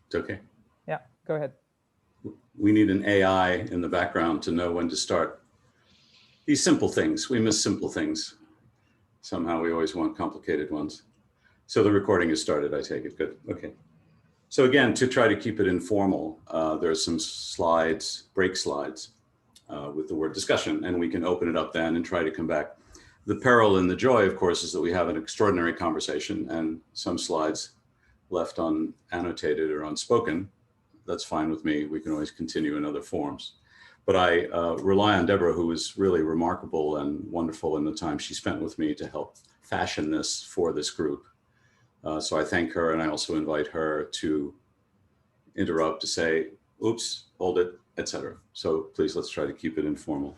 It's okay. Yeah, go ahead. We need an AI in the background to know when to start. These simple things, we miss simple things. Somehow we always want complicated ones. So the recording is started, I take it. Good, okay. So again, to try to keep it informal, there are some slides, break slides with the word discussion, and we can open it up then and try to come back. The peril and the joy, of course, is that we have an extraordinary conversation and some slides left unannotated or unspoken. That's fine with me. We can always continue in other forms. But I rely on Deborah, who was really remarkable and wonderful in the time she spent with me to help fashion this for this group. So I thank her, and I also invite her to interrupt, to say, oops, hold it, etc. So please, let's try to keep it informal.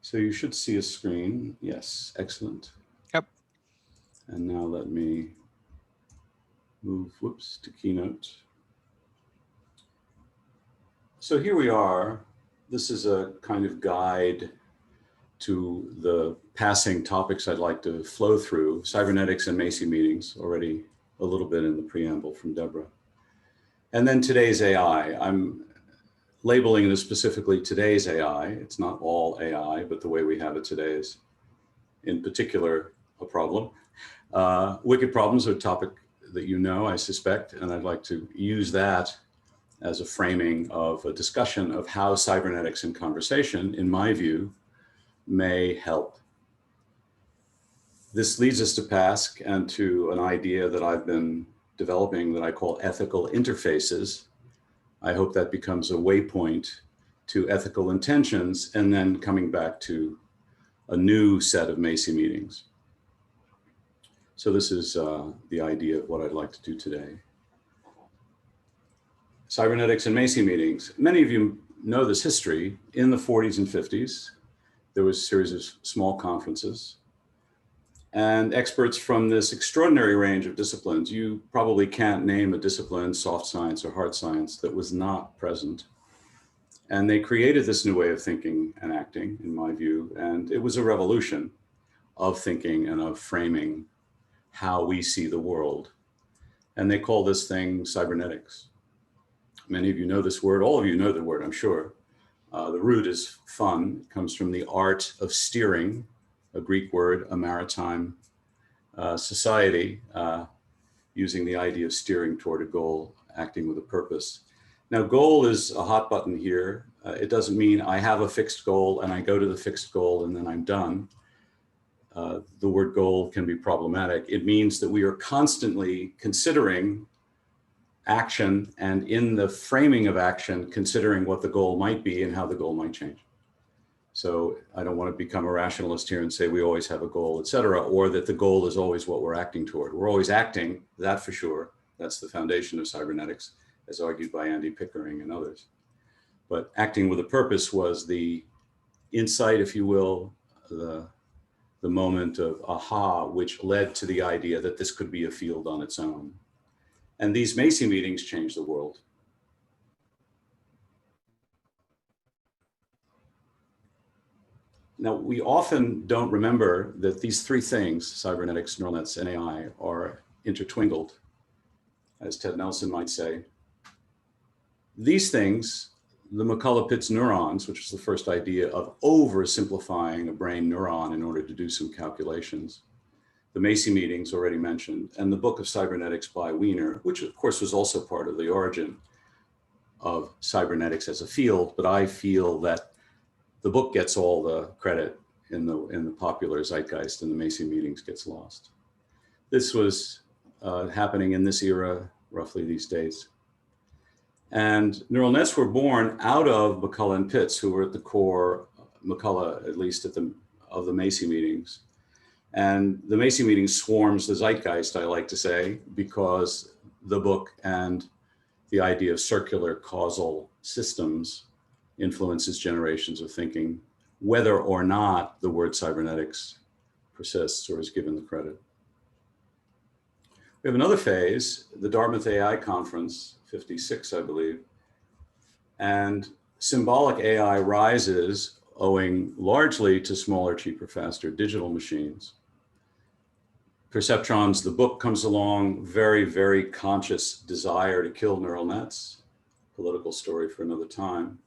So you should see a screen. Yes, excellent. Yep. And now let me move, whoops, to Keynote. So here we are. This is a kind of guide to the passing topics I'd like to flow through. Cybernetics and Macy Meetings, already a little bit in the preamble from Deborah. And then today's AI. I'm labeling this specifically today's AI. It's not all AI, but the way we have it today is in particular a problem. Wicked problems are a topic that you know, I suspect, and I'd like to use that as a framing of a discussion of how cybernetics and conversation, in my view, may help. This leads us to PASC and to an idea that I've been developing that I call ethical interfaces. I hope that becomes a waypoint to ethical intentions, and then coming back to a new set of Macy meetings. So this is the idea of what I'd like to do today. Cybernetics and Macy meetings. Many of you know this history. In the 40s and 50s, there was a series of small conferences, and experts from this extraordinary range of disciplines. You probably can't name a discipline, soft science or hard science, that was not present. And they created this new way of thinking and acting, in my view, and it was a revolution of thinking and of framing how we see the world. And they call this thing cybernetics. Many of you know this word, all of you know the word, I'm sure. The root is fun, it comes from the art of steering, a Greek word, a maritime society, using the idea of steering toward a goal, acting with a purpose. Now, goal is a hot button here. It doesn't mean I have a fixed goal and I go to the fixed goal and then I'm done. The word goal can be problematic. It means that we are constantly considering action, and in the framing of action, considering what the goal might be and how the goal might change. So I don't want to become a rationalist here and say we always have a goal, et cetera, or that the goal is always what we're acting toward. We're always acting, that for sure. That's the foundation of cybernetics, as argued by Andy Pickering and others. But acting with a purpose was the insight, if you will, the moment of aha, which led to the idea that this could be a field on its own. And these Macy meetings changed the world. Now, we often don't remember that these three things, cybernetics, neural nets, and AI, are intertwinkled, as Ted Nelson might say. These things, the McCullough-Pitts neurons, which is the first idea of oversimplifying a brain neuron in order to do some calculations, the Macy meetings already mentioned, and the book of cybernetics by Wiener, which of course was also part of the origin of cybernetics as a field, but I feel that the book gets all the credit in the popular zeitgeist, and the Macy meetings gets lost. This was happening in this era, roughly these days. And neural nets were born out of McCullough and Pitts, who were at the core, McCullough at least, of the Macy meetings. And the Macy meeting swarms the zeitgeist, I like to say, because the book and the idea of circular causal systems influences generations of thinking, whether or not the word cybernetics persists or is given the credit. We have another phase, the Dartmouth AI Conference, 56, I believe, and symbolic AI rises owing largely to smaller, cheaper, faster digital machines. Perceptrons, the book comes along, very, very conscious desire to kill neural nets, political story for another time,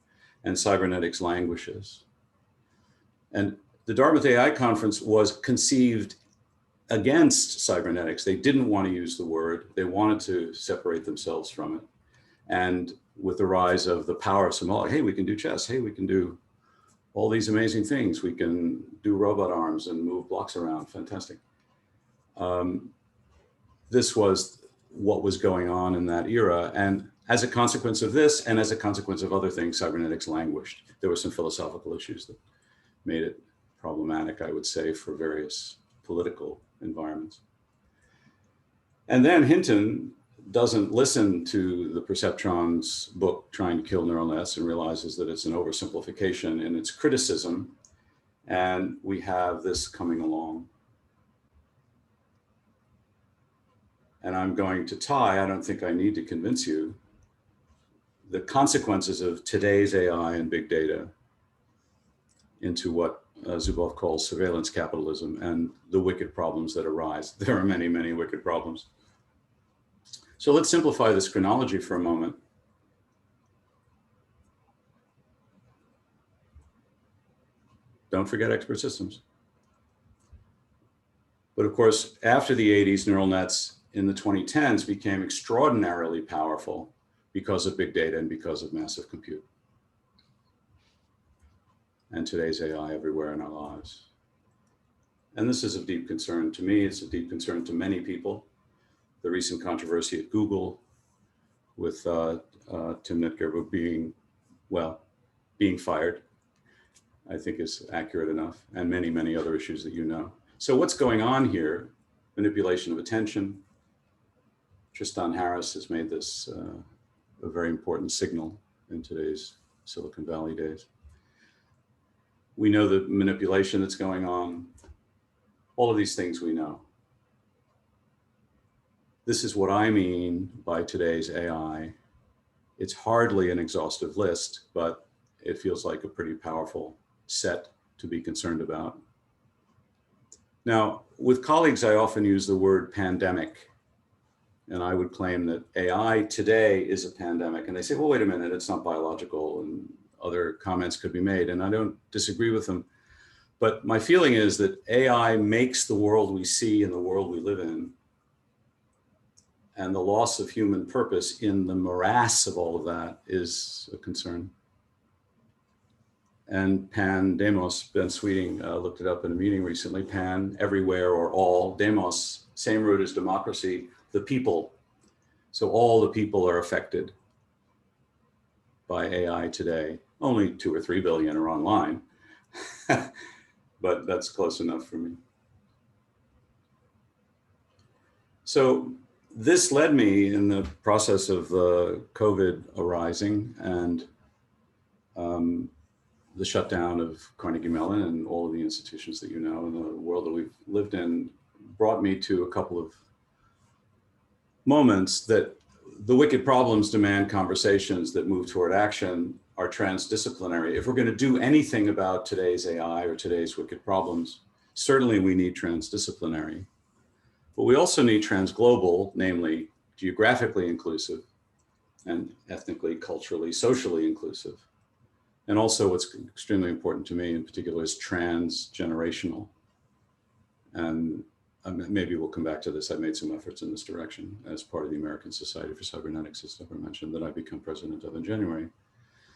and cybernetics languishes. And the Dartmouth AI conference was conceived against cybernetics. They didn't want to use the word. They wanted to separate themselves from it. And with the rise of the power of symbolic, hey, we can do chess. Hey, we can do all these amazing things. We can do robot arms and move blocks around. Fantastic. This was what was going on in that era. And as a consequence of this, and as a consequence of other things, cybernetics languished. There were some philosophical issues that made it problematic, I would say, for various political environments. And then Hinton doesn't listen to the Perceptron's book, Trying to Kill Neural Nets, and realizes that it's an oversimplification in its criticism. And we have this coming along. And I'm going to tie, I don't think I need to convince you, the consequences of today's AI and big data into what Zuboff calls surveillance capitalism and the wicked problems that arise. There are many, many wicked problems. So let's simplify this chronology for a moment. Don't forget expert systems. But of course, after the 80s, neural nets in the 2010s became extraordinarily powerful because of big data and because of massive compute. And today's AI everywhere in our lives. And this is of deep concern to me. It's of deep concern to many people. The recent controversy at Google with Tim Nitger being, well, being fired, I think is accurate enough, and many, many other issues that you know. So what's going on here? Manipulation of attention. Tristan Harris has made this a very important signal in today's Silicon Valley days. We know the manipulation that's going on. All of these things we know. This is what I mean by today's AI. It's hardly an exhaustive list, but it feels like a pretty powerful set to be concerned about. Now, with colleagues, I often use the word pandemic. And I would claim that AI today is a pandemic. And they say, well, wait a minute, it's not biological, and other comments could be made. And I don't disagree with them. But my feeling is that AI makes the world we see and the world we live in. And the loss of human purpose in the morass of all of that is a concern. And pan, demos, Ben Sweeting looked it up in a meeting recently, pan, everywhere or all, demos, same root as democracy, the people. So all the people are affected by AI today. Only 2 or 3 billion are online, but that's close enough for me. So this led me in the process of COVID arising and the shutdown of Carnegie Mellon and all of the institutions that you know in the world that we've lived in, brought me to a couple of moments that the wicked problems demand conversations that move toward action are transdisciplinary. If we're going to do anything about today's AI or today's wicked problems, certainly we need transdisciplinary. But we also need transglobal, namely geographically inclusive and ethnically, culturally, socially inclusive. And also what's extremely important to me in particular is transgenerational. And maybe we'll come back to this. I've made some efforts in this direction as part of the American Society for Cybernetics, as Deborah mentioned, that I become president of in January.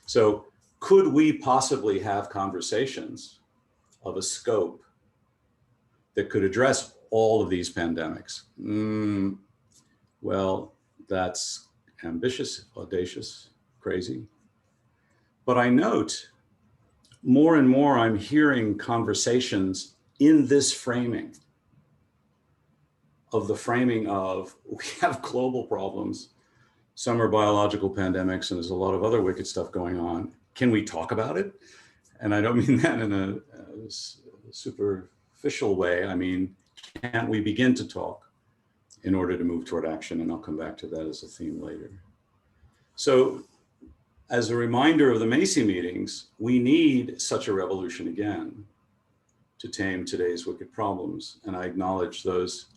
So could we possibly have conversations of a scope that could address all of these pandemics? Well, that's ambitious, audacious, crazy. But I note more and more I'm hearing conversations in this framing of the framing of we have global problems. Some are biological pandemics and there's a lot of other wicked stuff going on. Can we talk about it? And I don't mean that in a superficial way. I mean, can't we begin to talk in order to move toward action? And I'll come back to that as a theme later. So as a reminder of the Macy meetings, we need such a revolution again to tame today's wicked problems. And I acknowledge those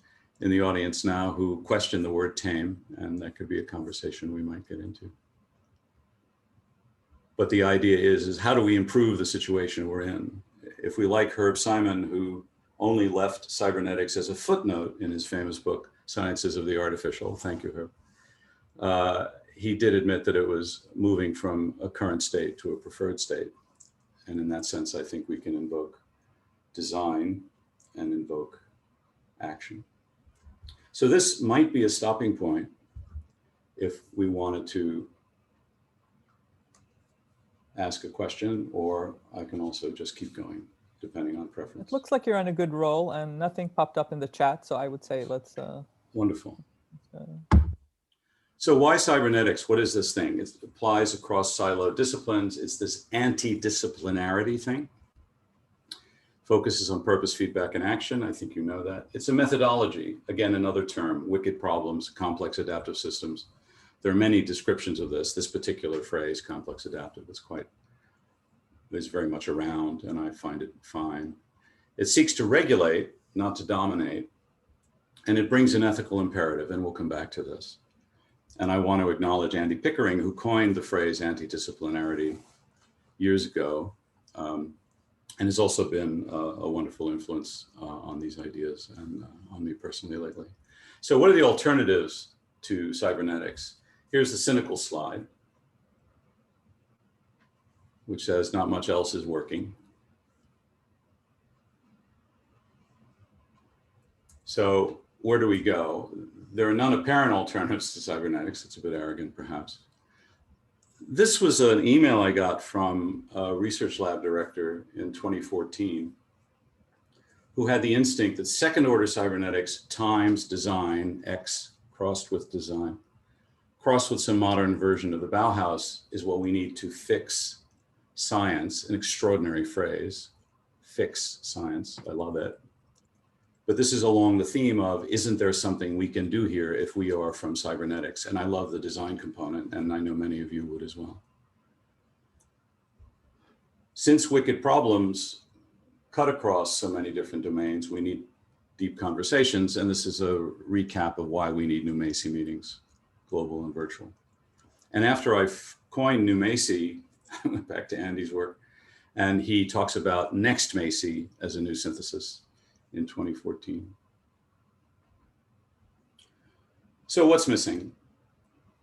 in the audience now who question the word tame, and that could be a conversation we might get into. But the idea is how do we improve the situation we're in? If we like Herb Simon, who only left cybernetics as a footnote in his famous book, Sciences of the Artificial, thank you, Herb. He did admit that it was moving from a current state to a preferred state. And in that sense, I think we can invoke design and invoke action. So this might be a stopping point if we wanted to ask a question, or I can also just keep going, depending on preference. It looks like you're on a good roll, and nothing popped up in the chat, so I would say let's... Wonderful. So why cybernetics? What is this thing? It applies across siloed disciplines. It's this anti-disciplinarity thing. Focuses on purpose, feedback, and action. I think you know that. It's a methodology. Again, another term, wicked problems, complex adaptive systems. There are many descriptions of this. This particular phrase, complex adaptive, is very much around, and I find it fine. It seeks to regulate, not to dominate, and it brings an ethical imperative, and we'll come back to this. And I want to acknowledge Andy Pickering, who coined the phrase anti-disciplinarity years ago, and has also been a wonderful influence on these ideas and on me personally lately. So what are the alternatives to cybernetics? Here's the cynical slide, which says not much else is working. So where do we go? There are none apparent alternatives to cybernetics. It's a bit arrogant, perhaps. This was an email I got from a research lab director in 2014 who had the instinct that second order cybernetics times design, X crossed with design, crossed with some modern version of the Bauhaus is what we need to fix science, an extraordinary phrase, fix science, I love it. But this is along the theme of, isn't there something we can do here if we are from cybernetics? And I love the design component, and I know many of you would as well. Since wicked problems cut across so many different domains, we need deep conversations, and this is a recap of why we need new Macy meetings, global and virtual. And after I've coined new Macy, I went back to Andy's work, and he talks about next Macy as a new synthesis in 2014. So what's missing?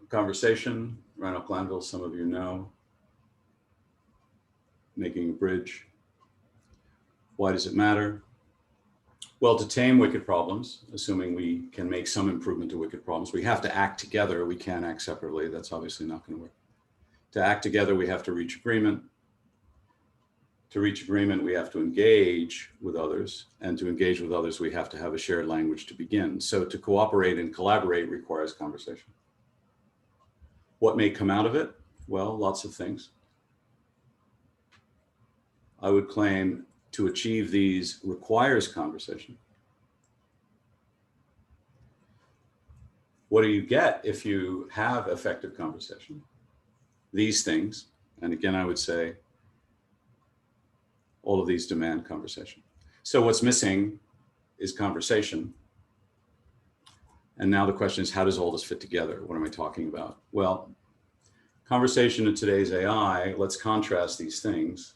Conversation, Reinhold Glanville, some of you know. Making a bridge. Why does it matter? Well, to tame wicked problems, assuming we can make some improvement to wicked problems, we have to act together. We can't act separately. That's obviously not going to work. To act together, we have to reach agreement. To reach agreement, we have to engage with others, and to engage with others, we have to have a shared language to begin. So to cooperate and collaborate requires conversation. What may come out of it? Well, lots of things. I would claim to achieve these requires conversation. What do you get if you have effective conversation? These things, and again, I would say, all of these demand conversation. So what's missing is conversation. And now the question is, how does all this fit together? What am I talking about? Well, conversation in today's AI, let's contrast these things.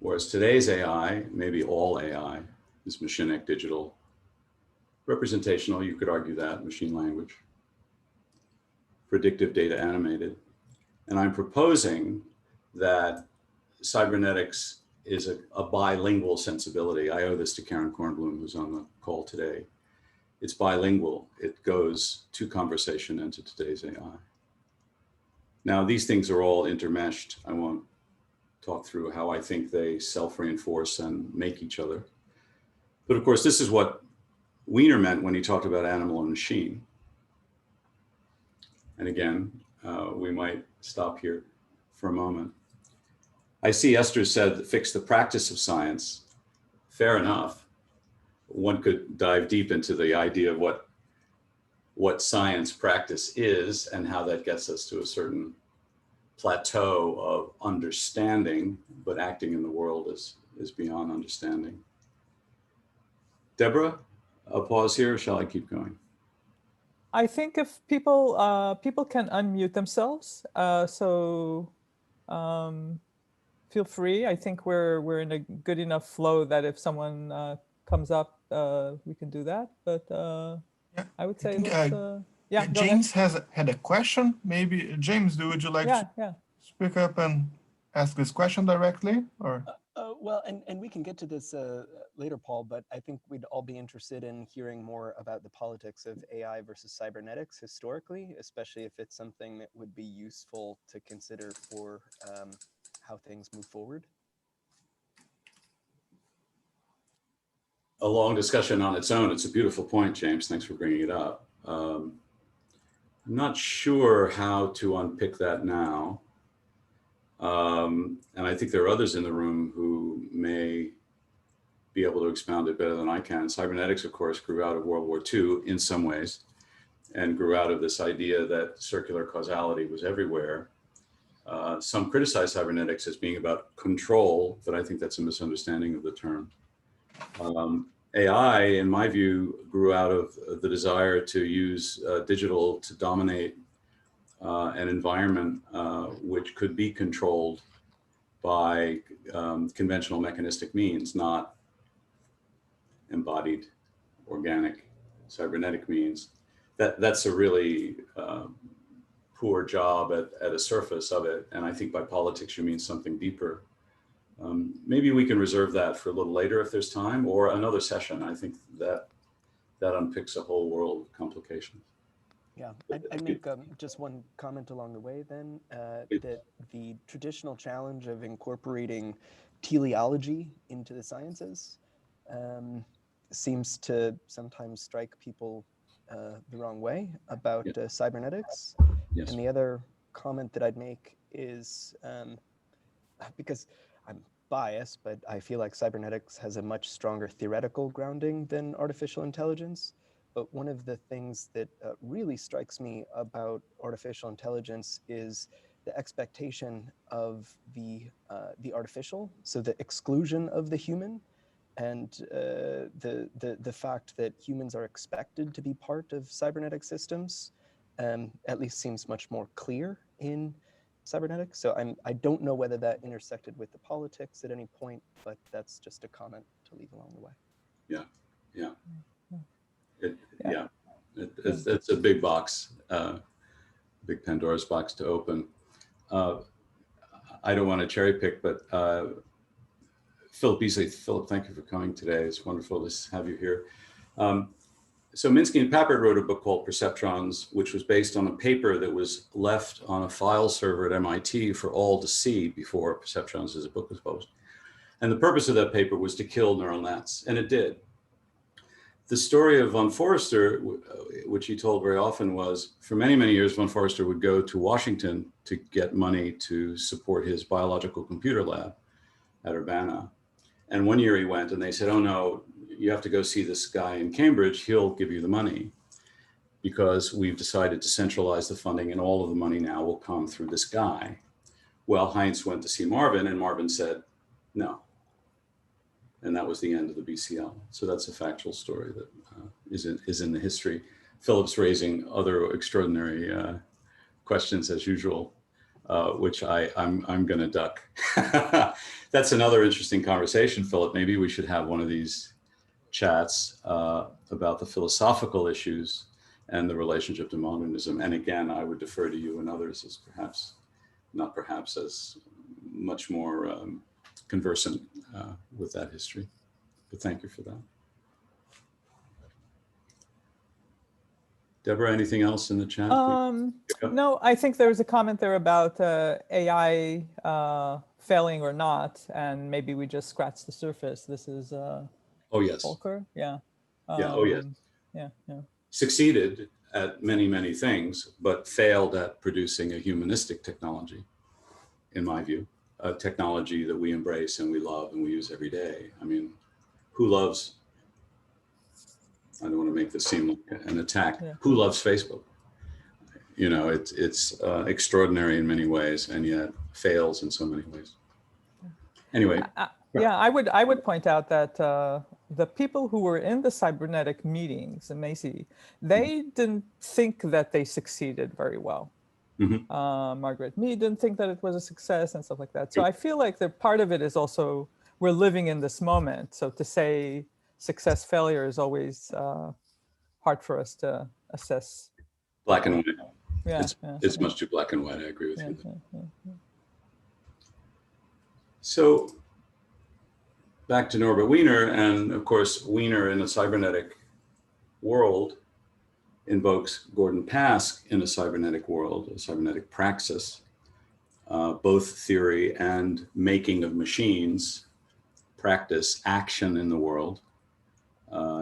Whereas today's AI, maybe all AI, is machinic, digital, representational, you could argue that, machine language, predictive data animated. And I'm proposing that cybernetics is a bilingual sensibility. I owe this to Karen Kornblum, who's on the call today. It's bilingual. It goes to conversation and to today's AI. Now, these things are all intermeshed. I won't talk through how I think they self-reinforce and make each other. But of course, this is what Wiener meant when he talked about animal and machine. And again, we might stop here for a moment. I see Esther said, fix the practice of science. Fair enough. One could dive deep into the idea of what what science practice is and how that gets us to a certain plateau of understanding, but acting in the world is beyond understanding. Deborah, I'll pause here, or shall I keep going? I think if people can unmute themselves, so feel free. I think we're in a good enough flow that if someone comes up, we can do that. But Yeah, I would say, think, yeah, go James ahead. had a question. Maybe James, would you like to speak up and ask this question directly, or? Well, and we can get to this later, Paul, but I think we'd all be interested in hearing more about the politics of AI versus cybernetics historically, especially if it's something that would be useful to consider for how things move forward. A long discussion on its own. It's a beautiful point, James. Thanks for bringing it up. I'm not sure how to unpick that now. And I think there are others in the room who may be able to expound it better than I can. Cybernetics, of course, grew out of World War II in some ways, and grew out of this idea that circular causality was everywhere. Some criticize cybernetics as being about control, but I think that's a misunderstanding of the term. AI, in my view, grew out of the desire to use digital to dominate an environment which could be controlled by conventional mechanistic means, not embodied organic cybernetic means. That's a really poor job at a surface of it. And I think by politics, you mean something deeper. Maybe we can reserve that for a little later if there's time, or another session. I think that unpicks a whole world of complications. Yeah, I'd make just one comment along the way then, that the traditional challenge of incorporating teleology into the sciences seems to sometimes strike people the wrong way about cybernetics. Yes. And the other comment that I'd make is, because I'm biased, but I feel like cybernetics has a much stronger theoretical grounding than artificial intelligence. But one of the things that really strikes me about artificial intelligence is the expectation of the artificial, so the exclusion of the human, and the fact that humans are expected to be part of cybernetic systems, at least seems much more clear in cybernetics. So I don't know whether that intersected with the politics at any point, but that's just a comment to leave along the way. Yeah, yeah. It's a big box, big Pandora's box to open. I don't want to cherry pick, but Philip Beasley. Philip, thank you for coming today. It's wonderful to have you here. So Minsky and Papert wrote a book called Perceptrons, which was based on a paper that was left on a file server at MIT for all to see before Perceptrons as a book was published. And the purpose of that paper was to kill neural nets, and it did. The story of von Forster, which he told very often, was for many, many years, von Forster would go to Washington to get money to support his biological computer lab at Urbana. And one year he went and they said, oh no, you have to go see this guy in Cambridge, he'll give you the money, because we've decided to centralize the funding and all of the money now will come through this guy. Well, Heinz went to see Marvin and Marvin said, no. And that was the end of the BCL. So that's a factual story that is in the history. Philip's raising other extraordinary questions as usual, which I'm going to duck. That's another interesting conversation, Philip. Maybe we should have one of these chats about the philosophical issues and the relationship to modernism. And again, I would defer to you and others as perhaps, not perhaps, as much more conversant with that history. But thank you for that. Deborah, anything else in the chat? No, I think there was a comment there about AI failing or not, and maybe we just scratched the surface. This is oh yes, Volker. Yeah. Oh yes. Yeah. Succeeded at many, many things, but failed at producing a humanistic technology, in my view, a technology that we embrace and we love and we use every day. I mean, who loves I don't want to make this seem like an attack. Yeah. Who loves Facebook? You know, it's extraordinary in many ways, and yet fails in so many ways. Anyway. Yeah, I would point out that the people who were in the cybernetic meetings, and Macy, they didn't think that they succeeded very well. Mm-hmm. Margaret Mead didn't think that it was a success and stuff like that. So I feel like the part of it is also we're living in this moment. So to say success, failure is always hard for us to assess. Black and white. Yeah, it's much too black and white. I agree with you. Yeah. So back to Norbert Wiener, and of course, Wiener in a cybernetic world invokes Gordon Pask in a cybernetic world, a cybernetic praxis, both theory and making of machines, practice, action in the world.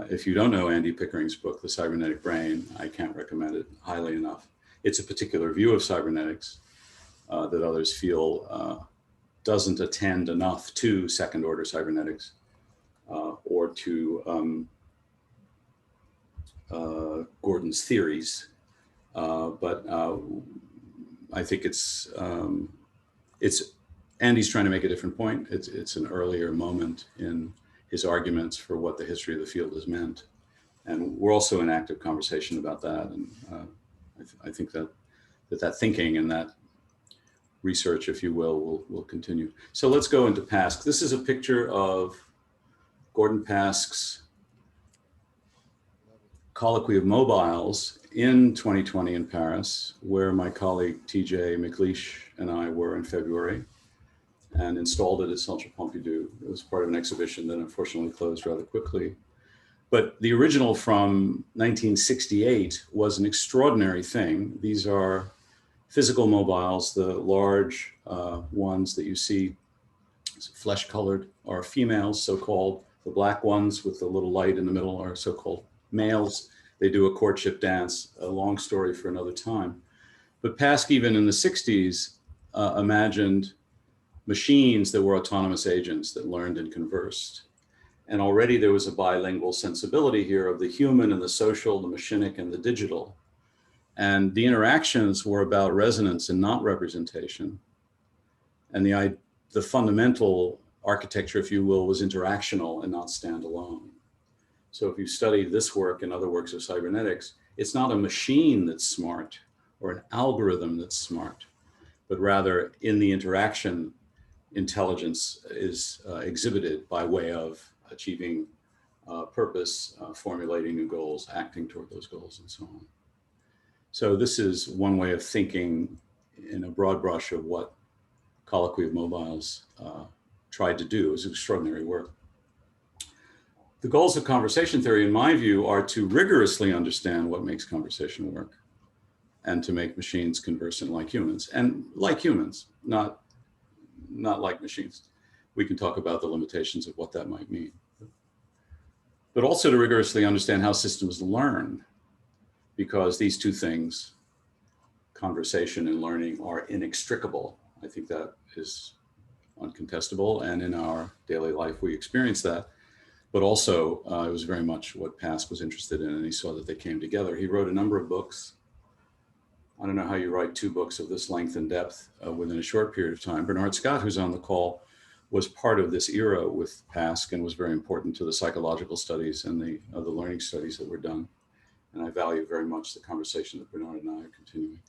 If you don't know Andy Pickering's book, The Cybernetic Brain, I can't recommend it highly enough. It's a particular view of cybernetics that others feel doesn't attend enough to second order cybernetics or to Gordon's theories. But I think it's Andy's trying to make a different point. It's an earlier moment in his arguments for what the history of the field has meant. And we're also in active conversation about that. And I think that thinking and that research, if you will continue. So let's go into Pask. This is a picture of Gordon Pask's colloquy of mobiles in 2020 in Paris, where my colleague TJ McLeish and I were in February and installed it at Centre Pompidou. It was part of an exhibition that unfortunately closed rather quickly. But the original from 1968 was an extraordinary thing. These are physical mobiles. The large ones that you see, flesh-colored, are females, so-called. The black ones with the little light in the middle are so-called males. They do a courtship dance, a long story for another time. But Pask, even in the 60s, imagined machines that were autonomous agents that learned and conversed. And already there was a bilingual sensibility here of the human and the social, the machinic and the digital. And the interactions were about resonance and not representation. And the fundamental architecture, if you will, was interactional and not standalone. So if you study this work and other works of cybernetics, it's not a machine that's smart or an algorithm that's smart, but rather in the interaction, intelligence is exhibited by way of achieving purpose, formulating new goals, acting toward those goals, and so on. So this is one way of thinking in a broad brush of what Colloquy of Mobiles tried to do. It was extraordinary work. The goals of conversation theory, in my view, are to rigorously understand what makes conversation work and to make machines conversant like humans, and like humans, not like machines. We can talk about the limitations of what that might mean. But also to rigorously understand how systems learn, because these two things, conversation and learning, are inextricable. I think that is uncontestable, and in our daily life we experience that. But also it was very much what Pask was interested in, and he saw that they came together. He wrote a number of books. I don't know how you write 2 books of this length and depth within a short period of time. Bernard Scott, who's on the call, was part of this era with Pask and was very important to the psychological studies and the learning studies that were done. And I value very much the conversation that Bernard and I are continuing.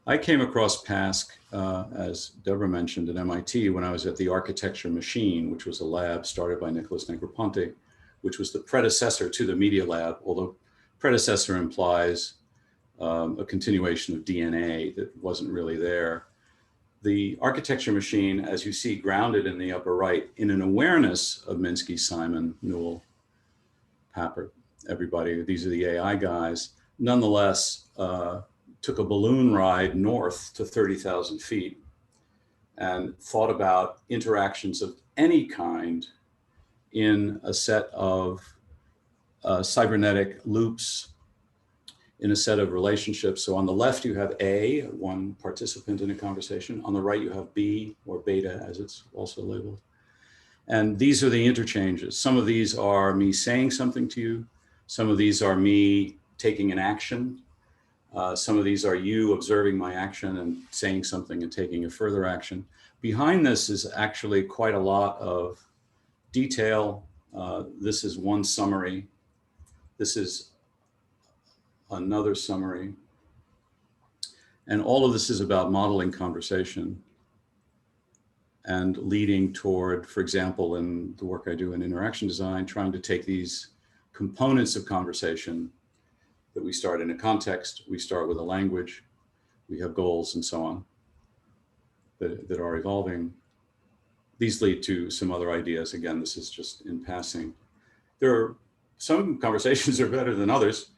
I came across Pask, as Deborah mentioned, at MIT when I was at the Architecture Machine, which was a lab started by Nicholas Negroponte, which was the predecessor to the Media Lab, although predecessor implies a continuation of DNA that wasn't really there. The Architecture Machine, as you see grounded in the upper right, in an awareness of Minsky, Simon, Newell, Papert, everybody, these are the AI guys, nonetheless took a balloon ride north to 30,000 feet and thought about interactions of any kind in a set of cybernetic loops, in a set of relationships. So on the left, you have A, one participant in a conversation. On the right, you have B, or beta, as it's also labeled. And these are the interchanges. Some of these are me saying something to you. Some of these are me taking an action. Some of these are you observing my action and saying something and taking a further action. Behind this is actually quite a lot of detail. This is one summary. This is another summary. And all of this is about modeling conversation and leading toward, for example, in the work I do in interaction design, trying to take these components of conversation that we start in a context, we start with a language, we have goals and so on that are evolving. These lead to some other ideas. Again, this is just in passing. There are some conversations are better than others.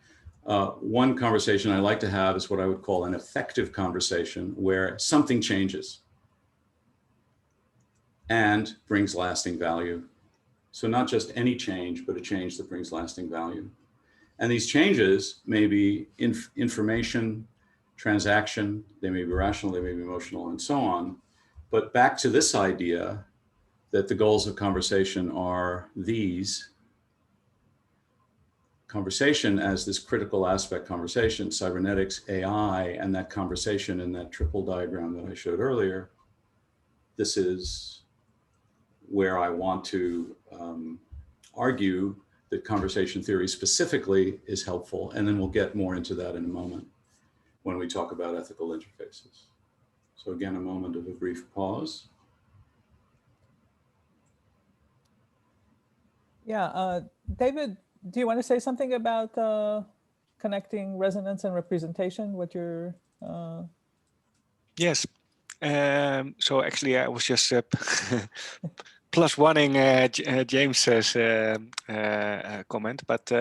One conversation I like to have is what I would call an effective conversation where something changes and brings lasting value. So not just any change, but a change that brings lasting value. And these changes may be information, transaction, they may be rational, they may be emotional, and so on. But back to this idea that the goals of conversation are these. Conversation as this critical aspect conversation, cybernetics, AI, and that conversation in that triple diagram that I showed earlier. This is where I want to argue that conversation theory specifically is helpful. And then we'll get more into that in a moment when we talk about ethical interfaces. So again, a moment of a brief pause. Yeah, David, do you want to say something about connecting resonance and representation? What you're Yes. So actually, I was just plus oneing James's comment, but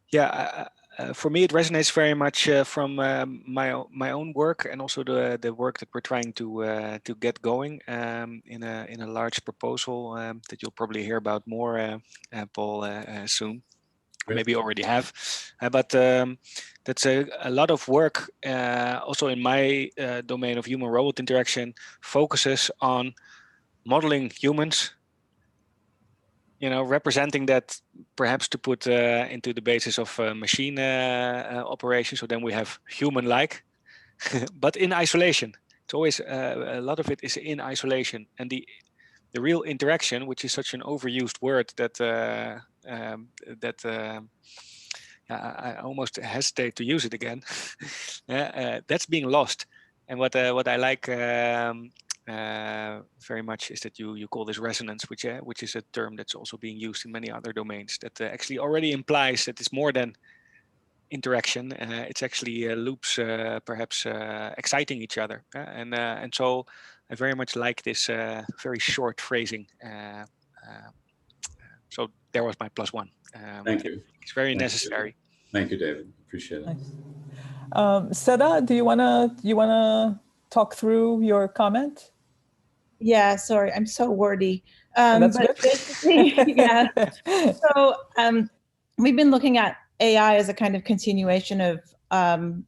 yeah, for me it resonates very much from my own work and also the work that we're trying to get going in a large proposal that you'll probably hear about more, Paul, soon. Great. Maybe already have, but that's a lot of work also in my domain of human-robot interaction focuses on modeling humans, representing that perhaps to put into the basis of machine operation. So then we have human-like, but in isolation. It's always a lot of it is in isolation, and the real interaction, which is such an overused word that I almost hesitate to use it again. That's being lost. And what I like very much is that you call this resonance, which is a term that's also being used in many other domains. That actually already implies that it's more than interaction. It's actually loops, perhaps exciting each other, and so I very much like this very short phrasing. So there was my plus one. Thank you. It's very necessary. Thank you, David. Appreciate it. nice. Seda, do you wanna talk through your comment? Yeah, sorry, I'm so wordy. That's but good. basically, yeah. So we've been looking at AI as a kind of continuation of,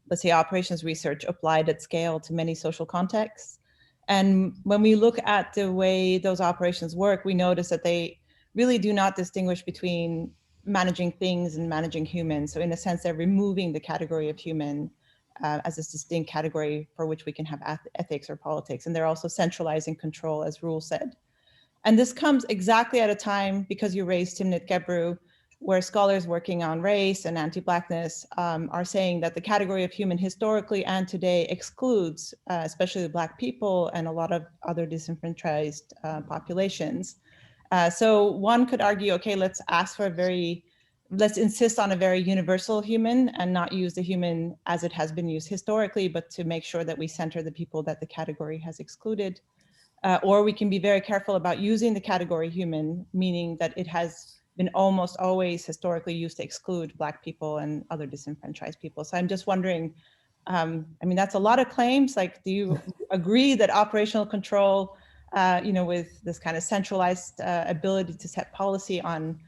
let's say, operations research applied at scale to many social contexts. And when we look at the way those operations work, we notice that they really do not distinguish between managing things and managing humans. So in a sense, they're removing the category of human as this distinct category for which we can have ethics or politics. And they're also centralizing control, as Roel said. And this comes exactly at a time, because you raised Timnit Gebru, where scholars working on race and anti-Blackness are saying that the category of human historically and today excludes, especially Black people and a lot of other disenfranchised populations. So one could argue, okay, let's insist on a very universal human and not use the human as it has been used historically, but to make sure that we center the people that the category has excluded. Or we can be very careful about using the category human, meaning that it has been almost always historically used to exclude Black people and other disenfranchised people. So I'm just wondering, I mean, that's a lot of claims. Like, do you agree that operational control, with this kind of centralized ability to set policy on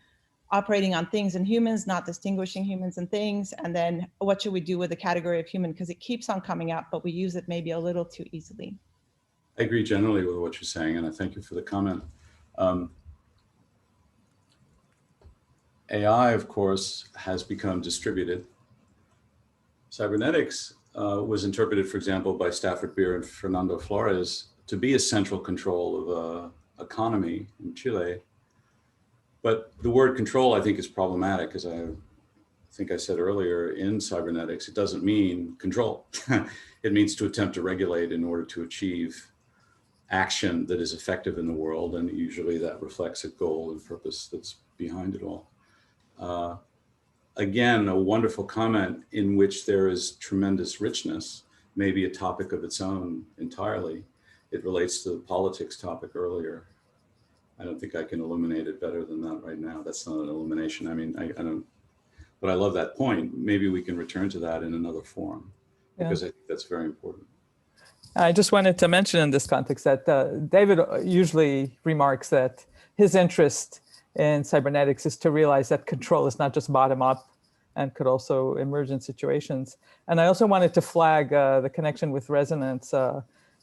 operating on things and humans, not distinguishing humans and things? And then what should we do with the category of human? Because it keeps on coming up, but we use it maybe a little too easily. I agree generally with what you're saying, and I thank you for the comment. AI, of course, has become distributed. Cybernetics was interpreted, for example, by Stafford Beer and Fernando Flores to be a central control of an economy in Chile. But the word control, I think, is problematic, as I think I said earlier, in cybernetics. It doesn't mean control. It means to attempt to regulate in order to achieve action that is effective in the world, and usually that reflects a goal and purpose that's behind it all. Again, a wonderful comment in which there is tremendous richness, maybe a topic of its own entirely. It relates to the politics topic earlier. I don't think I can illuminate it better than that right now. That's not an illumination. I mean, I don't, but I love that point. Maybe we can return to that in another forum, because I think that's very important. I just wanted to mention in this context that David usually remarks that his interest in cybernetics is to realize that control is not just bottom up and could also emerge in situations. And I also wanted to flag the connection with resonance.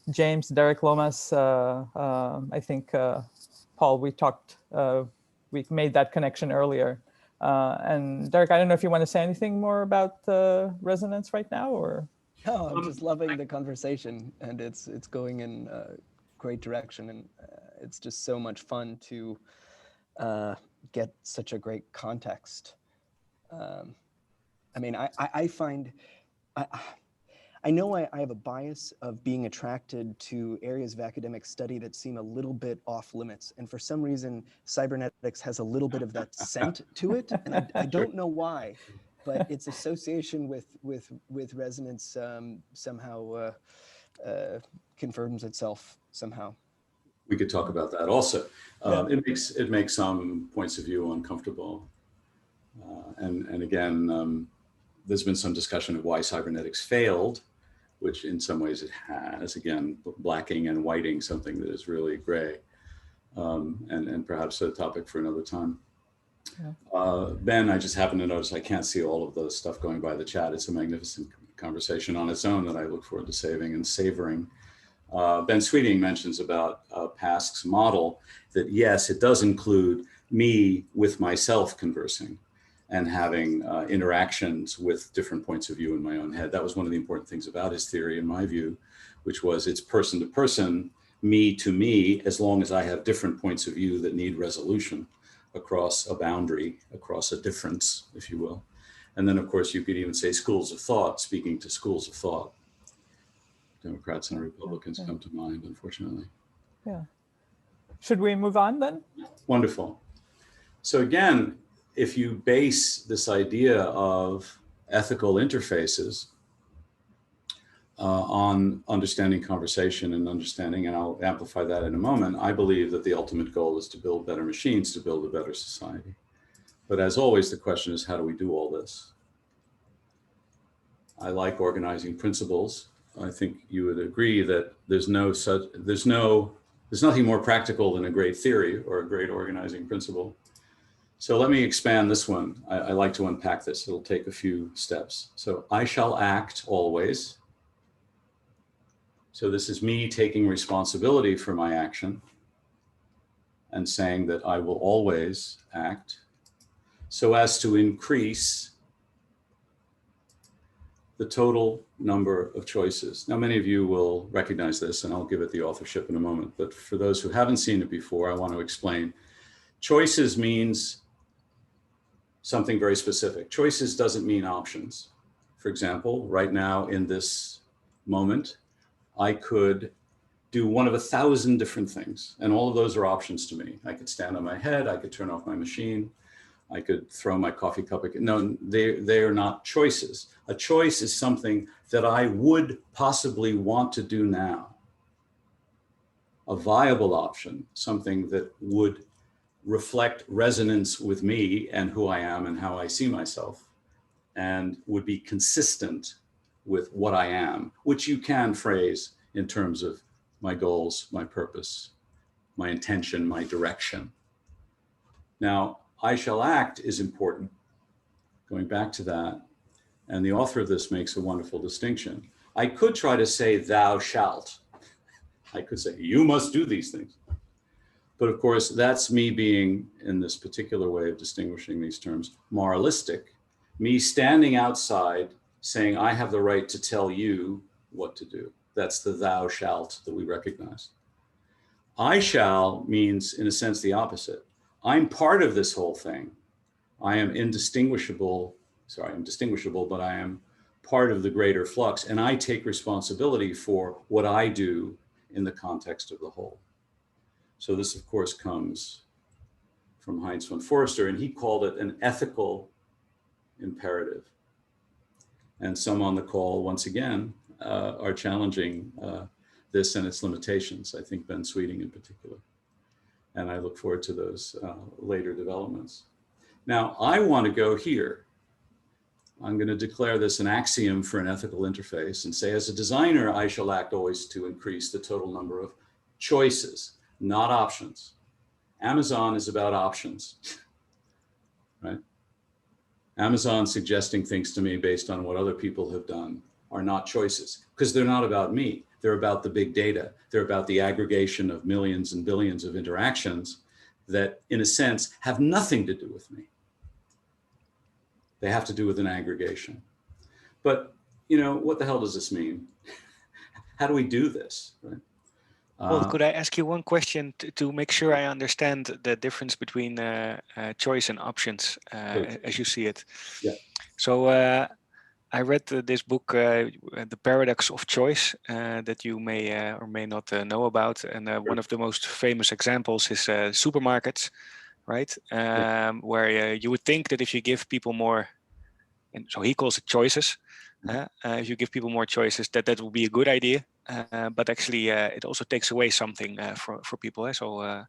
James, Derek Lomas, I think, Paul, we made that connection earlier. And Derek, I don't know if you want to say anything more about resonance right now, or? No, I'm just loving the conversation, and it's going in a great direction, and it's just so much fun to get such a great context. I mean, I find, I know I have a bias of being attracted to areas of academic study that seem a little bit off limits. And for some reason, cybernetics has a little bit of that scent to it. And I don't know why, but its association with resonance somehow confirms itself somehow. We could talk about that also. It makes some points of view uncomfortable. And again, there's been some discussion of why cybernetics failed, which in some ways it has, again, blacking and whiting something that is really gray, and perhaps a topic for another time. Yeah. Ben, I just happen to notice I can't see all of the stuff going by the chat. It's a magnificent conversation on its own that I look forward to saving and savoring. Ben Sweeting mentions about Pask's model that, yes, it does include me with myself conversing and having interactions with different points of view in my own head. That was one of the important things about his theory, in my view, which was it's person to person, me to me, as long as I have different points of view that need resolution across a boundary, across a difference, if you will. And then, of course, you could even say schools of thought, speaking to schools of thought. Democrats and Republicans come to mind, unfortunately. Yeah. Should we move on then? Wonderful. So again, if you base this idea of ethical interfaces on understanding conversation and understanding, and I'll amplify that in a moment, I believe that the ultimate goal is to build better machines, to build a better society. But as always, the question is, how do we do all this? I like organizing principles. I think you would agree that there's nothing more practical than a great theory or a great organizing principle. So let me expand this one. I like to unpack this. It'll take a few steps. So I shall act always. So this is me taking responsibility for my action and saying that I will always act so as to increase the total number of choices. Now, many of you will recognize this, and I'll give it the authorship in a moment. But for those who haven't seen it before, I want to explain. Choices means something very specific. Choices doesn't mean options. For example, right now in this moment, I could do one of 1,000 different things, and all of those are options to me. I could stand on my head, I could turn off my machine, I could throw my coffee cup. No, they are not choices. A choice is something that I would possibly want to do now. A viable option, something that would reflect resonance with me and who I am and how I see myself, and would be consistent with what I am, which you can phrase in terms of my goals, my purpose, my intention, my direction. Now, I shall act is important. Going back to that, and the author of this makes a wonderful distinction. I could try to say thou shalt. I could say you must do these things. But of course, that's me being, in this particular way of distinguishing these terms, moralistic, me standing outside saying, I have the right to tell you what to do. That's the thou shalt that we recognize. I shall means, in a sense, the opposite. I'm part of this whole thing. I am indistinguishable, I'm distinguishable, but I am part of the greater flux, and I take responsibility for what I do in the context of the whole. So this, of course, comes from Heinz von Forster, and he called it an ethical imperative. And some on the call, once again, are challenging this and its limitations. I think Ben Sweeting in particular. And I look forward to those later developments. Now, I want to go here. I'm going to declare this an axiom for an ethical interface and say, as a designer, I shall act always to increase the total number of choices, not options. Amazon is about options, right? Amazon suggesting things to me based on what other people have done are not choices, because they're not about me. They're about the big data. They're about the aggregation of millions and billions of interactions that, in a sense, have nothing to do with me. They have to do with an aggregation. But, you know, what the hell does this mean? How do we do this, right? Well, could I ask you one question to make sure I understand the difference between choice and options as you see it? Yeah. So I read this book, The Paradox of Choice, that you may or may not know about. And one of the most famous examples is supermarkets, right? Where you would think that if you give people more, and so he calls it choices, if you give people more choices, that will be a good idea. But actually, it also takes away something for people. So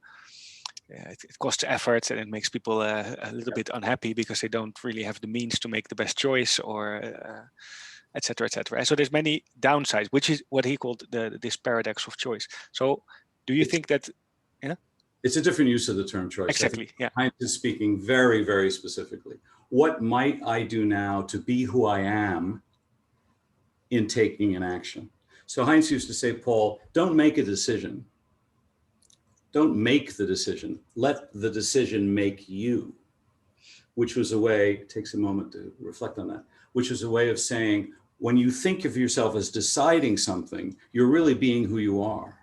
it costs effort, and it makes people a little bit unhappy because they don't really have the means to make the best choice, or et cetera, et cetera. So there's many downsides, which is what he called this paradox of choice. So do you think that, it's a different use of the term choice. Exactly, yeah. Heinz is speaking very, very specifically. What might I do now to be who I am in taking an action? So Heinz used to say, Paul, don't make a decision. Don't make the decision. Let the decision make you, which was a way, it takes a moment to reflect on that, which was a way of saying, when you think of yourself as deciding something, you're really being who you are.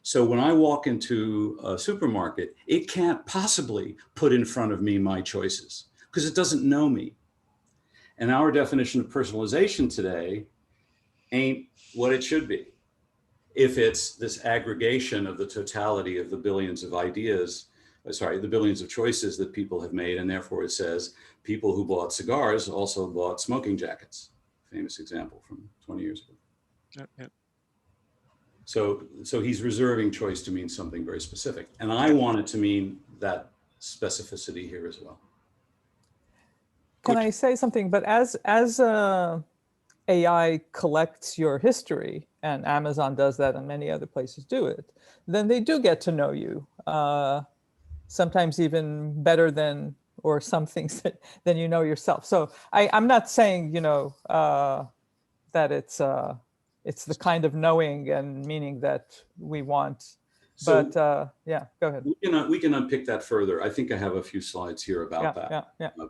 So when I walk into a supermarket, it can't possibly put in front of me my choices because it doesn't know me. And our definition of personalization today ain't what it should be. If it's this aggregation of the totality of the billions of ideas, the billions of choices that people have made, and therefore it says people who bought cigars also bought smoking jackets. Famous example from 20 years ago. Yeah. So he's reserving choice to mean something very specific. And I want it to mean that specificity here as well. Can I say something? But as AI collects your history, and Amazon does that and many other places do it, then they do get to know you, sometimes even better than, or some things than you know yourself. So I'm not saying, that it's the kind of knowing and meaning that we want. So, but yeah, go ahead. We can unpick that further. I think I have a few slides here about that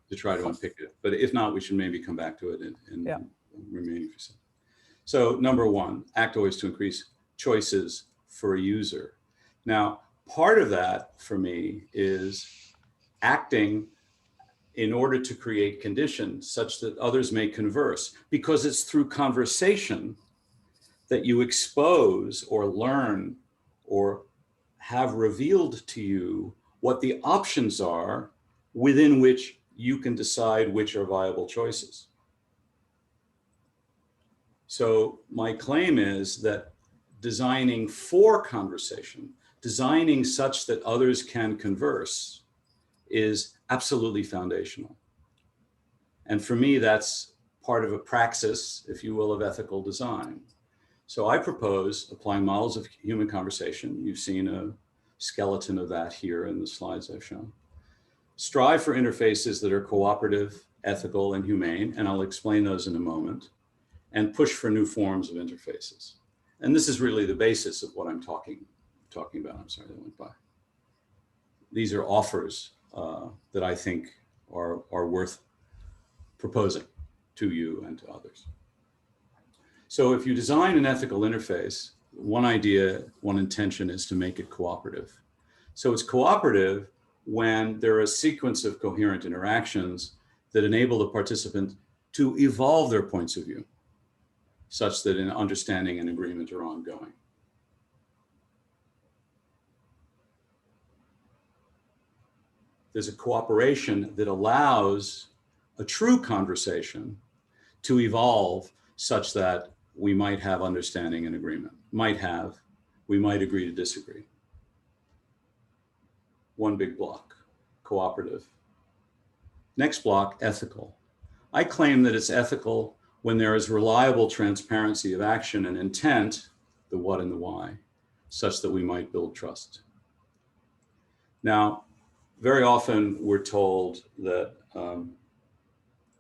to try to unpick it. But if not, we should maybe come back to it in remaining few seconds. So number one, act always to increase choices for a user. Now, part of that for me is acting in order to create conditions such that others may converse, because it's through conversation that you expose or learn or have revealed to you what the options are within which you can decide which are viable choices. So my claim is that designing for conversation, designing such that others can converse, is absolutely foundational. And for me, that's part of a praxis, if you will, of ethical design. So I propose applying models of human conversation. You've seen a skeleton of that here in the slides I've shown. Strive for interfaces that are cooperative, ethical, and humane, and I'll explain those in a moment, and push for new forms of interfaces. And this is really the basis of what I'm talking about. I'm sorry, that went by. these are offers that I think are worth proposing to you and to others. So if you design an ethical interface, one idea, one intention is to make it cooperative. So it's cooperative when there are a sequence of coherent interactions that enable the participant to evolve their points of view, such that an understanding and agreement are ongoing. There's a cooperation that allows a true conversation to evolve such that we might have understanding and agreement. We might agree to disagree. One big block, cooperative. Next block, ethical. I claim that it's ethical when there is reliable transparency of action and intent, the what and the why, such that we might build trust. Now, very often we're told that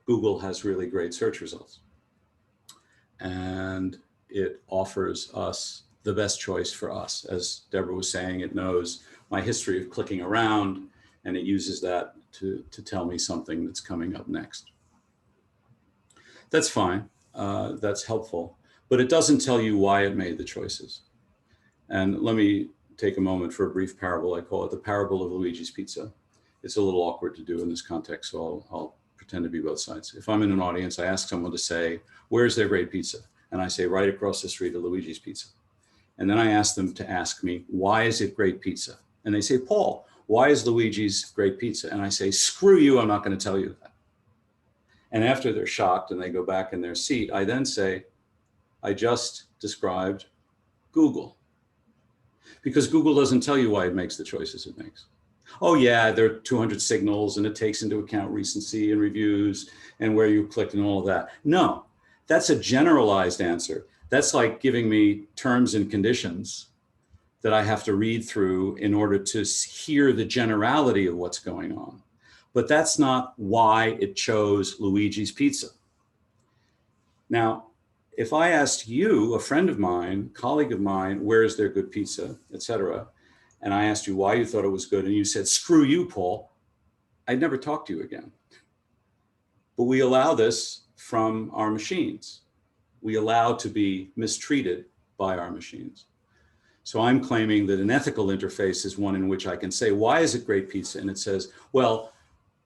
Google has really great search results, and it offers us the best choice for us. As Deborah was saying, it knows my history of clicking around, and it uses that to tell me something that's coming up next. That's fine, that's helpful, but it doesn't tell you why it made the choices. And let me take a moment for a brief parable. I call it the parable of Luigi's Pizza. It's a little awkward to do in this context, so I'll pretend to be both sides. If I'm in an audience, I ask someone to say, where's their great pizza? And I say, right across the street at Luigi's Pizza. And then I ask them to ask me, why is it great pizza? And they say, Paul, why is Luigi's great pizza? And I say, screw you, I'm not going to tell you that. And after they're shocked and they go back in their seat, I then say, I just described Google. Because Google doesn't tell you why it makes the choices it makes. Oh yeah, there are 200 signals and it takes into account recency and reviews and where you clicked and all of that. No, that's a generalized answer. That's like giving me terms and conditions that I have to read through in order to hear the generality of what's going on. But that's not why it chose Luigi's Pizza. Now, if I asked you, a friend of mine, colleague of mine, where is there good pizza, et cetera, and I asked you why you thought it was good, and you said, screw you, Paul, I'd never talk to you again. But we allow this from our machines. We allow to be mistreated by our machines. So I'm claiming that an ethical interface is one in which I can say, why is it great pizza? And it says, well,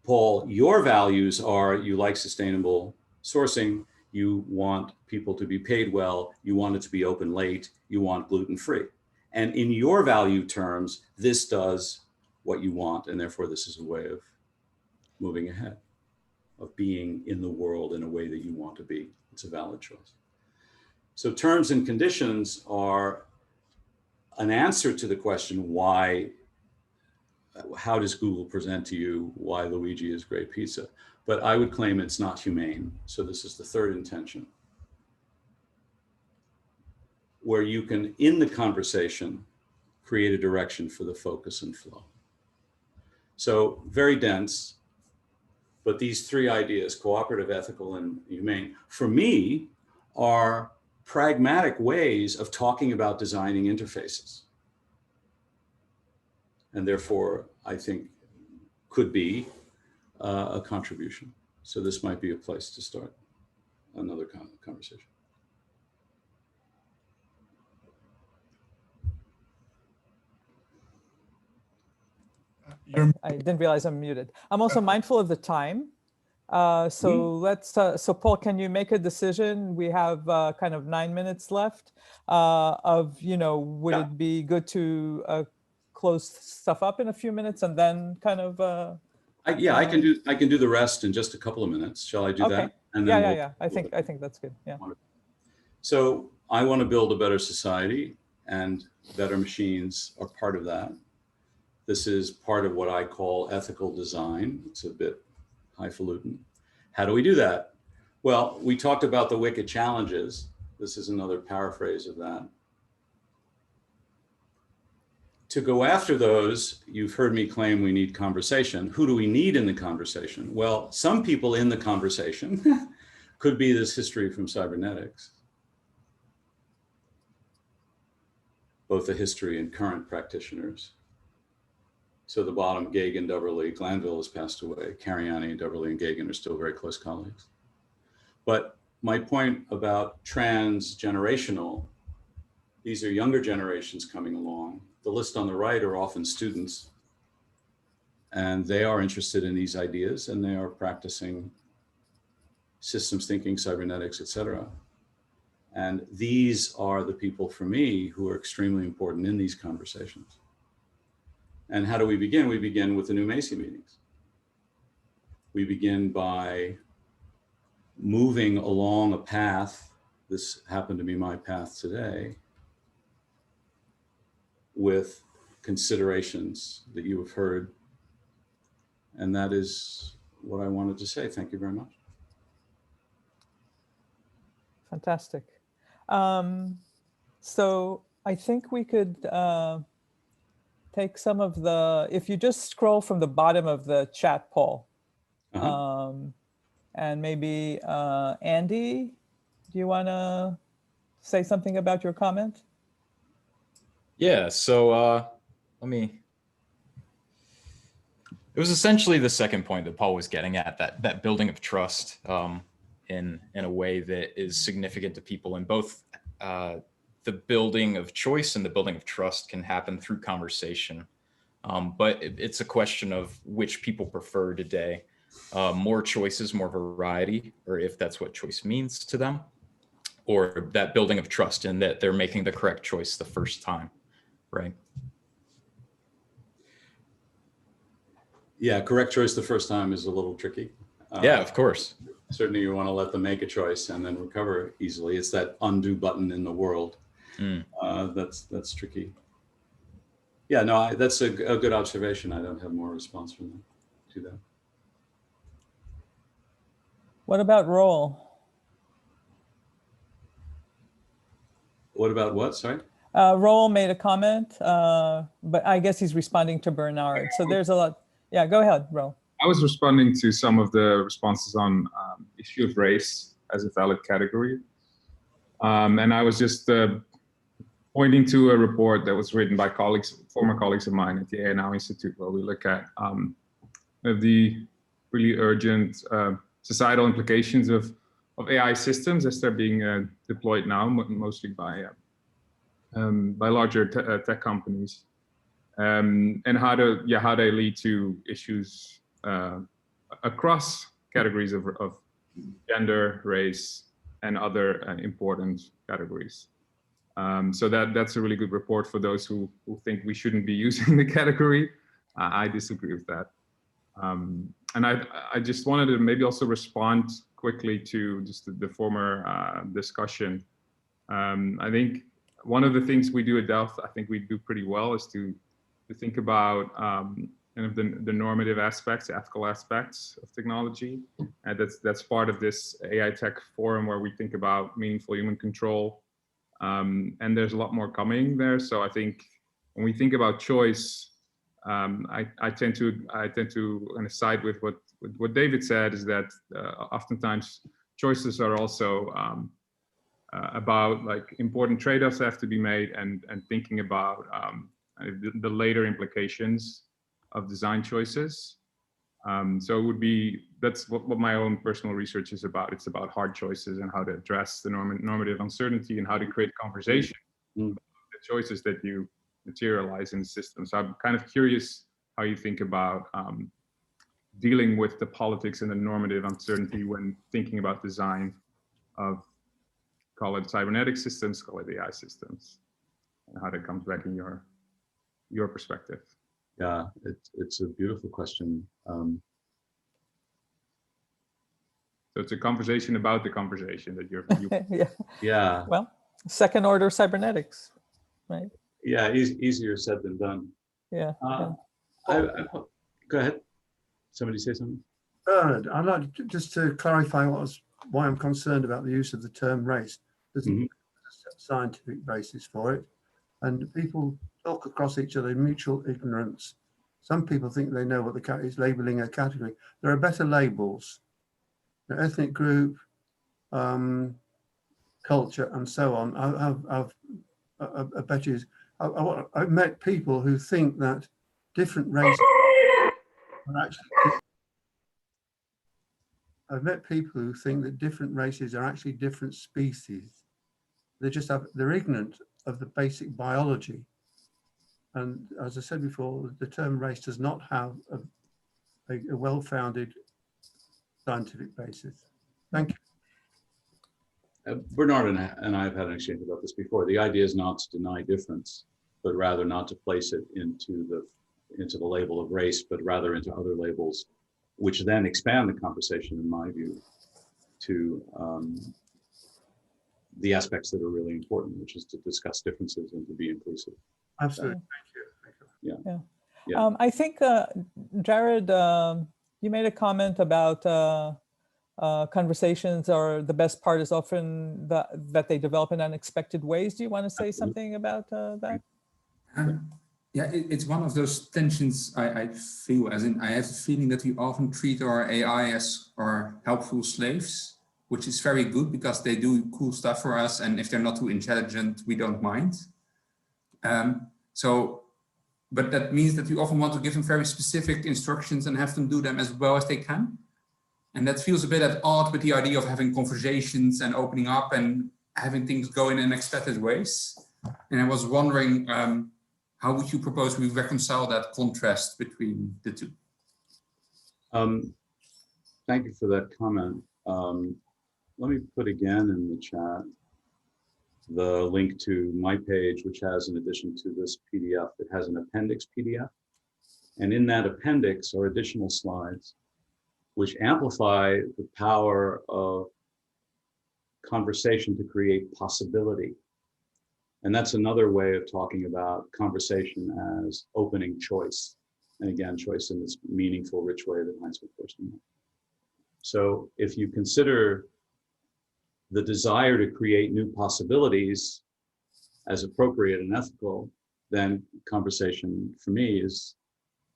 Paul, your values are you like sustainable sourcing, you want people to be paid well, you want it to be open late, you want gluten-free. And in your value terms, this does what you want, and therefore this is a way of moving ahead, of being in the world in a way that you want to be. It's a valid choice. So terms and conditions are an answer to the question why, how does Google present to you why Luigi is great pizza? But I would claim it's not humane. So this is the third intention, where you can, in the conversation, create a direction for the focus and flow. So very dense, but these three ideas, cooperative, ethical, and humane, for me, are pragmatic ways of talking about designing interfaces. And therefore, I think could be a contribution. So this might be a place to start another conversation. I didn't realize I'm muted. I'm also mindful of the time. So Paul, can you make a decision? We have kind of 9 minutes left of, would it be good to close stuff up in a few minutes and then kind of I can do the rest in just a couple of minutes. Shall I do that? And then yeah. I think that's good. Yeah. So I want to build a better society, and better machines are part of that. This is part of what I call ethical design. It's a bit highfalutin. How do we do that? Well, we talked about the wicked challenges. This is another paraphrase of that. To go after those, you've heard me claim we need conversation. Who do we need in the conversation? Well, some people in the conversation could be this history from cybernetics, both the history and current practitioners. So the bottom, Gagan, Duberly, Glanville has passed away. Cariani, Duberly, and Gagan are still very close colleagues. But my point about transgenerational, these are younger generations coming along. The list on the right are often students, and they are interested in these ideas, and they are practicing systems thinking, cybernetics, etc. And these are the people for me who are extremely important in these conversations. And how do we begin? We begin with the new Macy meetings. We begin by moving along a path. This happened to be my path today, with considerations that you have heard. And that is what I wanted to say. Thank you very much. Fantastic. So I think we could take some of the, if you just scroll from the bottom of the chat, Paul, and maybe Andy, do you want to say something about your comment? Yeah, so let me, it was essentially the second point that Paul was getting at, that building of trust in a way that is significant to people, and both the building of choice and the building of trust can happen through conversation. But it's a question of which people prefer today. More choices, more variety, or if that's what choice means to them, or that building of trust in that they're making the correct choice the first time, right? Yeah, correct choice the first time is a little tricky. Yeah, of course. Certainly you want to let them make a choice and then recover easily. It's that undo button in the world. That's tricky. Yeah, no, that's a good observation. I don't have more response from them to that. What about role? What about what, sorry? Roel made a comment, but I guess he's responding to Bernard. So there's a lot. Yeah, go ahead, Roel. I was responding to some of the responses on issue of race as a valid category. And I was just pointing to a report that was written by former colleagues of mine at the AI Institute, where we look at the really urgent societal implications of AI systems as they're being deployed now, mostly by larger tech companies, and how they lead to issues across categories of gender, race, and other important categories. So that's a really good report for those who think we shouldn't be using the category. I disagree with that. And I just wanted to maybe also respond quickly to just the former discussion. I think one of the things we do at Delft, I think we do pretty well, is to think about kind of the normative aspects, ethical aspects of technology. And that's part of this AiTech forum, where we think about meaningful human control. And there's a lot more coming there. So I think when we think about choice, I tend to kind of side with what David said, is that oftentimes choices are also about like important trade-offs have to be made, and thinking about the later implications of design choices. So it would be, that's what my own personal research is about. It's about hard choices and how to address the normative uncertainty, and how to create conversation about the choices that you materialize in the system. So I'm kind of curious how you think about dealing with the politics and the normative uncertainty when thinking about design of, call it cybernetic systems, call it AI systems, and how that comes back in your perspective. Yeah, it's a beautiful question. So it's a conversation about the conversation that you're. Yeah. Well, second order cybernetics, right? Yeah, easier said than done. Yeah. Go ahead. Somebody say something. I'd like just to clarify why I'm concerned about the use of the term race. There's a scientific basis for it, and people talk across each other in mutual ignorance. Some people think they know what the cat is labeling a category. There are better labels. The ethnic group, culture, and so on. I bet you. I've met people who think that different races are actually. I've met people who think that different races are actually different species. They're ignorant of the basic biology. And as I said before, the term race does not have a well-founded scientific basis. Thank you. Bernard and I have had an exchange about this before. The idea is not to deny difference, but rather not to place it into the label of race, but rather into other labels, which then expand the conversation, in my view, to the aspects that are really important, which is to discuss differences and to be inclusive. Absolutely. Thank you. Yeah. Yeah. I think, Jared, you made a comment about conversations, or the best part is often that they develop in unexpected ways. Do you want to say something about that? Yeah, it's one of those tensions I feel, as in I have the feeling that we often treat our AI as our helpful slaves, which is very good because they do cool stuff for us. And if they're not too intelligent, we don't mind. But that means that we often want to give them very specific instructions and have them do them as well as they can. And that feels a bit at odds with the idea of having conversations and opening up and having things go in unexpected ways. And I was wondering, how would you propose we reconcile that contrast between the two? Thank you for that comment. Let me put again in the chat the link to my page, which has, in addition to this PDF, it has an appendix PDF. And in that appendix are additional slides which amplify the power of conversation to create possibility. And that's another way of talking about conversation as opening choice. And again, choice in this meaningful, rich way that Heinz McPherson meant. So if you consider the desire to create new possibilities as appropriate and ethical, then conversation for me is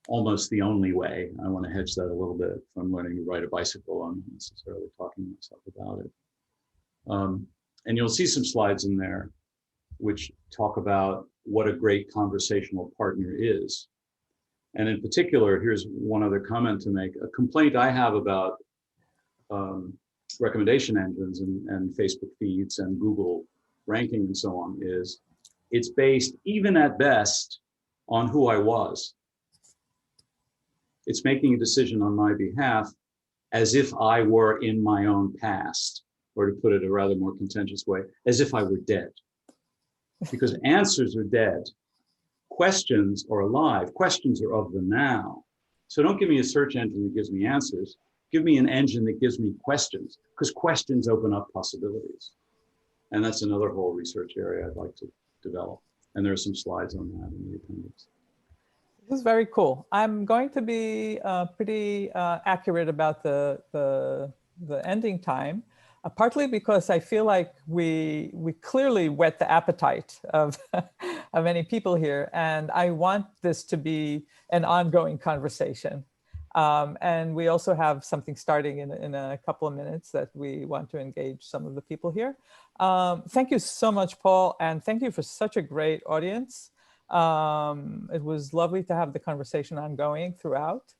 almost the only way. I want to hedge that a little bit from learning to ride a bicycle. I'm not necessarily talking to myself about it. And you'll see some slides in there which talk about what a great conversational partner is. And in particular, here's one other comment to make. A complaint I have about recommendation engines and Facebook feeds and Google ranking and so on is it's based, even at best, on who I was. It's making a decision on my behalf as if I were in my own past, or to put it a rather more contentious way, as if I were dead. Because answers are dead. Questions are alive. Questions are of the now. So don't give me a search engine that gives me answers. Give me an engine that gives me questions, because questions open up possibilities. And that's another whole research area I'd like to develop. And there are some slides on that in the appendix. This is very cool. I'm going to be pretty accurate about the ending time, partly because I feel like we clearly whet the appetite of many people here, and I want this to be an ongoing conversation. And we also have something starting in a couple of minutes that we want to engage some of the people here. Thank you so much, Paul, and thank you for such a great audience. It was lovely to have the conversation ongoing throughout.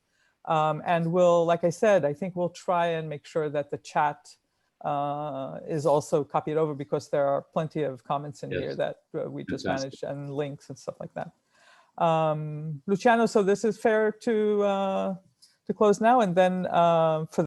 And we'll, like I said, I think we'll try and make sure that the chat is also copied over, because there are plenty of comments in here that we just managed, and links and stuff like that. Luciano, so this is fair to close now, and then for